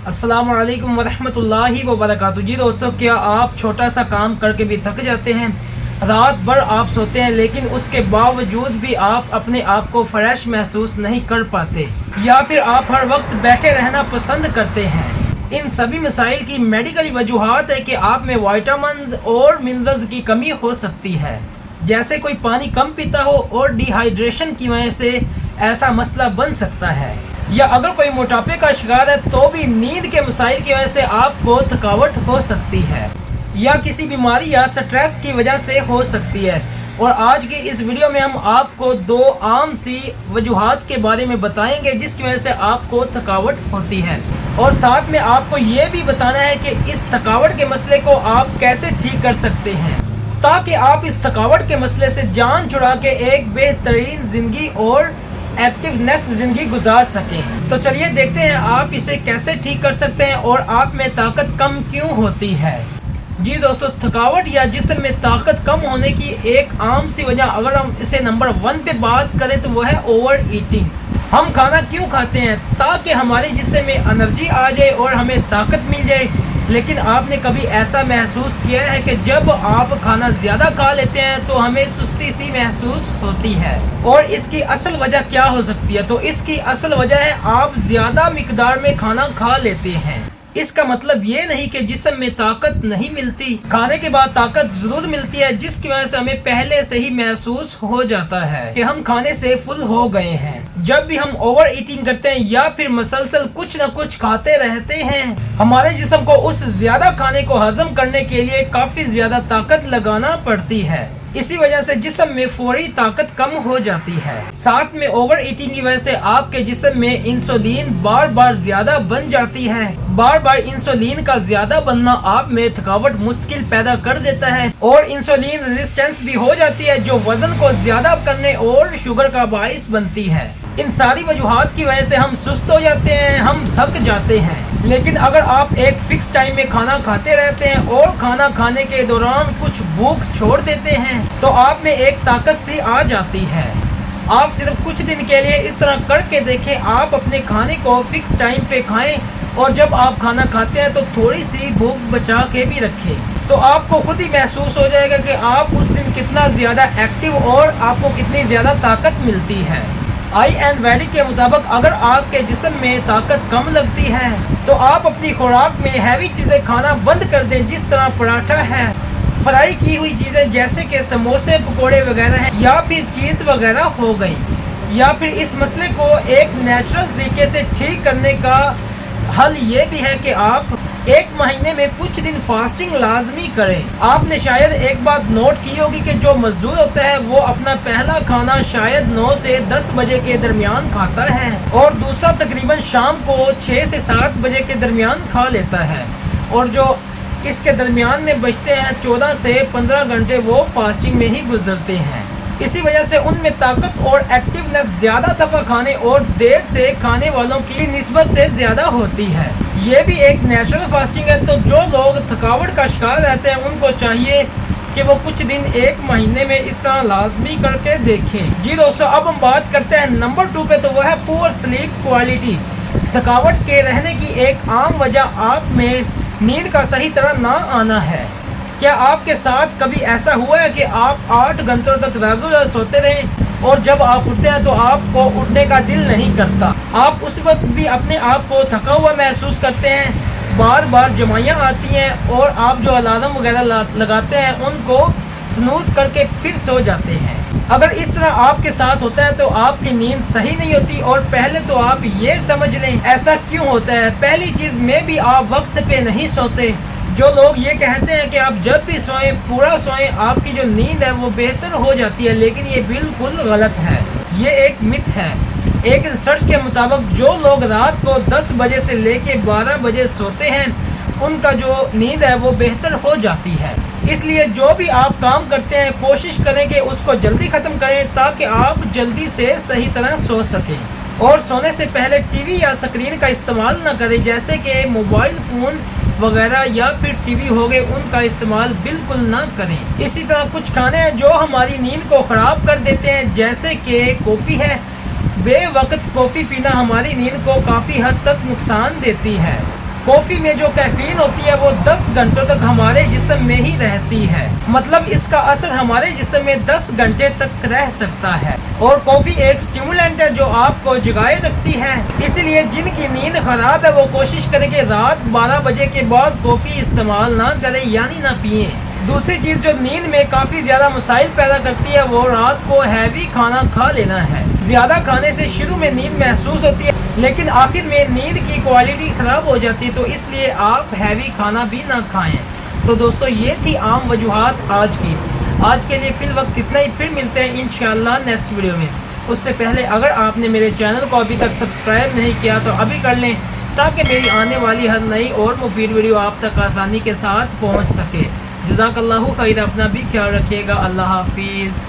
अस्सलाम वालेकुम वरहमतुल्लाहि वबरकातुहू। जी दोस्तों, क्या आप छोटा सा काम करके भी थक जाते हैं? रात भर आप सोते हैं लेकिन उसके बावजूद भी आप अपने आप को फ्रेश महसूस नहीं कर पाते, या फिर आप हर वक्त बैठे रहना पसंद करते हैं? इन सभी मसाइल की मेडिकल वजूहात है कि आप में विटामिन्स और मिनरल्स की कमी हो सकती है। जैसे कोई पानी कम पीता हो और डिहाइड्रेशन की वजह से ऐसा मसला बन सकता है, या अगर कोई मोटापे का शिकार है तो भी नींद के मसाइल की वजह से आपको थकावट हो सकती है, या किसी बीमारी या स्ट्रेस की वजह से हो सकती है। और आज की इस वीडियो में हम आपको दो आम सी वजूहात के बारे में बताएंगे जिसकी वजह से आपको थकावट होती है, और साथ में आपको ये भी बताना है कि इस थकावट के मसले को आप कैसे ठीक कर सकते हैं ताकि आप इस थकावट के मसले से जान छुड़ा के एक बेहतरीन जिंदगी और एक्टिवनेस जिंदगी गुजार सकें। तो चलिए देखते हैं आप इसे कैसे ठीक कर सकते हैं और आप में ताकत कम क्यों होती है। जी दोस्तों, थकावट या जिस्म में ताकत कम होने की एक आम सी वजह अगर हम इसे नंबर 1 पे बात करें तो वो है ओवर ईटिंग। हम खाना क्यों खाते हैं? ताकि हमारे जिस्म में एनर्जी आ जाए और हमें ताकत मिल जाए। लेकिन आपने कभी ऐसा महसूस किया है कि जब आप खाना ज़्यादा खा लेते हैं तो हमें सुस्ती सी महसूस होती है? और इसकी असल वजह क्या हो सकती है? तो इसकी असल वजह है आप ज़्यादा मिकदार में खाना खा लेते हैं। इसका मतलब ये नहीं कि जिस्म में ताकत नहीं मिलती, खाने के बाद ताकत जरूर मिलती है, जिसकी वजह से हमें पहले से ही महसूस हो जाता है कि हम खाने से फुल हो गए हैं। जब भी हम ओवर ईटिंग करते हैं या फिर मसलसल कुछ न कुछ खाते रहते हैं, हमारे जिस्म को उस ज्यादा खाने को हजम करने के लिए काफी ज्यादा ताकत लगाना पड़ती है। इसी वजह से जिस्म में फौरी ताकत कम हो जाती है। साथ में ओवर ईटिंग की वजह से आपके जिस्म में इंसुलिन बार बार ज्यादा बन जाती है। बार बार इंसुलिन का ज्यादा बनना आप में थकावट मुश्किल पैदा कर देता है और इंसुलिन रेजिस्टेंस भी हो जाती है जो वजन को ज्यादा करने और शुगर का बाइस बनती है। इन सारी वजूहात की वजह से हम सुस्त हो जाते हैं, हम थक जाते हैं। लेकिन अगर आप एक फिक्स टाइम में खाना खाते रहते हैं और खाना खाने के दौरान कुछ भूख छोड़ देते हैं तो आप में एक ताकत सी आ जाती है। आप सिर्फ कुछ दिन के लिए इस तरह करके देखें, आप अपने खाने को फिक्स टाइम पे खाएं और जब आप खाना खाते हैं तो थोड़ी सी भूख बचा के भी रखें, तो आपको खुद ही महसूस हो जाएगा कि आप उस दिन कितना ज़्यादा एक्टिव और आपको कितनी ज़्यादा ताकत मिलती है। आईएनवेडी के मुताबिक अगर आपके जिस्म में ताकत कम लगती है तो आप अपनी खुराक में हैवी चीज़ें खाना बंद कर दें, जिस तरह पराठा है, फ्राई की हुई चीज़ें जैसे कि समोसे पकोड़े वगैरह हैं, या फिर चीज़ वगैरह हो गई। या फिर इस मसले को एक नेचुरल तरीके से ठीक करने का हल ये भी है कि आप एक महीने में कुछ दिन फास्टिंग लाजमी करें। आपने शायद एक बात नोट की होगी कि जो मजदूर होता है वो अपना पहला खाना शायद 9 से 10 बजे के दरमियान खाता है और दूसरा तकरीबन शाम को 6 से 7 बजे के दरमियान खा लेता है, और जो इसके दरमियान में बचते हैं 14 से 15 घंटे वो फास्टिंग में ही गुजरते हैं। इसी वजह से उनमें ताकत और एक्टिवनेस ज्यादा दफा खाने और देर से खाने वालों की निस्बत से ज्यादा होती है। ये भी एक नेचुरल फास्टिंग है। तो जो लोग थकावट का शिकार रहते हैं उनको चाहिए कि वो कुछ दिन एक महीने में इस तरह लाजमी करके देखें। जी दोस्तों, अब हम बात करते हैं नंबर 2 पे, तो वो है पुअर स्लीप क्वालिटी। थकावट के रहने की एक आम वजह आप में नींद का सही तरह ना आना है। क्या आपके साथ कभी ऐसा हुआ है कि आप 8 घंटों तक रेगुलर सोते रहें और जब आप उठते हैं तो आपको उठने का दिल नहीं करता? आप उस वक्त भी अपने आप को थका हुआ महसूस करते हैं, बार बार जमाइयाँ आती हैं और आप जो अलार्म वगैरह लगाते हैं उनको स्नूज करके फिर सो जाते हैं। अगर इस तरह आपके साथ होता है तो आपकी नींद सही नहीं होती, और पहले तो आप ये समझ लें ऐसा क्यों होता है। पहली चीज़ में भी आप वक्त पे नहीं सोते। जो लोग ये कहते हैं कि आप जब भी सोएं पूरा सोएं आपकी जो नींद है वो बेहतर हो जाती है, लेकिन ये बिल्कुल गलत है। ये एक मिथ है। एक रिसर्च के मुताबिक जो लोग रात को 10 बजे से लेके 12 बजे सोते हैं उनका जो नींद है वो बेहतर हो जाती है। इसलिए जो भी आप काम करते हैं कोशिश करें कि उसको जल्दी ख़त्म करें ताकि आप जल्दी से सही तरह सो सकें। और सोने से पहले टीवी या स्क्रीन का इस्तेमाल न करें, जैसे कि मोबाइल फ़ोन वगैरह या फिर टीवी हो गए, उनका इस्तेमाल बिल्कुल ना करें। इसी तरह कुछ खाने हैं जो हमारी नींद को ख़राब कर देते हैं, जैसे कि कॉफ़ी है। बेवक्त कॉफ़ी पीना हमारी नींद को काफ़ी हद तक नुकसान देती है। کافی میں جو کیفین ہوتی ہے وہ 10 گھنٹوں تک ہمارے جسم میں ہی رہتی ہے، مطلب اس کا اثر ہمارے جسم میں 10 گھنٹے تک رہ سکتا ہے۔ اور کافی ایک سٹیمولنٹ ہے جو آپ کو جگائے رکھتی ہے، اس لیے جن کی نیند خراب ہے وہ کوشش کریں کہ رات 12 بجے کے بعد کافی استعمال نہ کریں، یعنی نہ پئیں۔ دوسری چیز جو نیند میں کافی زیادہ مسائل پیدا کرتی ہے وہ رات کو ہیوی کھانا کھا لینا ہے۔ زیادہ کھانے سے شروع میں نیند محسوس ہوتی ہے لیکن آخر میں نیند کی کوالٹی خراب ہو جاتی ہے، تو اس لیے آپ ہیوی کھانا بھی نہ کھائیں۔ تو دوستو یہ تھی عام وجوہات آج کی۔ آج کے لیے فی الوقت اتنا ہی، پھر ملتے ہیں انشاءاللہ نیکسٹ ویڈیو میں۔ اس سے پہلے اگر آپ نے میرے چینل کو ابھی تک سبسکرائب نہیں کیا تو ابھی کر لیں تاکہ میری آنے والی ہر نئی اور مفید ویڈیو آپ تک آسانی کے ساتھ پہنچ سکے۔ جزاک اللہ خیر، اپنا بھی خیال رکھیے گا۔ اللہ حافظ۔